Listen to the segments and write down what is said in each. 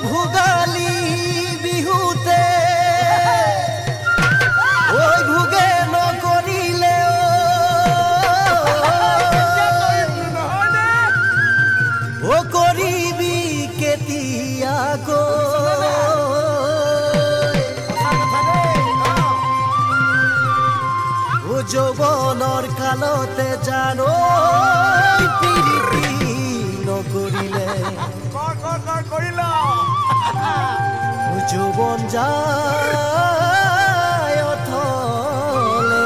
ভোগালী বিহুতে ঐ ভোগে নকৰিলে ও কৰিবি কেতিয়াকো ও যৌৱনৰ কালতে জানো পিৰিতি নকৰিলে যৌৱন যায় অথলে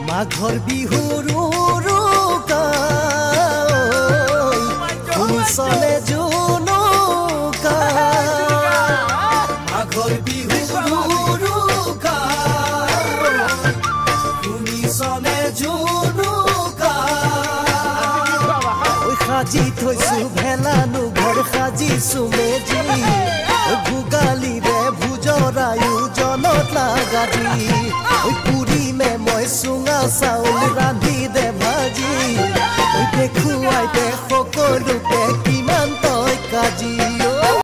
মাঘৰ বিহুৰ চলে জুনুকা মাঘৰ বিহুৰ চলে জুনুকা সাজি থৈছো ভেলানো ঘৰ সাজিছো মেজি ভোগালীৰে ভোজৰ আয়োজনত লাগাদি পুৰিমে মই চুঙা চাউল ৰান্ধি দে ভাজি দেখুৱাই দে সকলোকে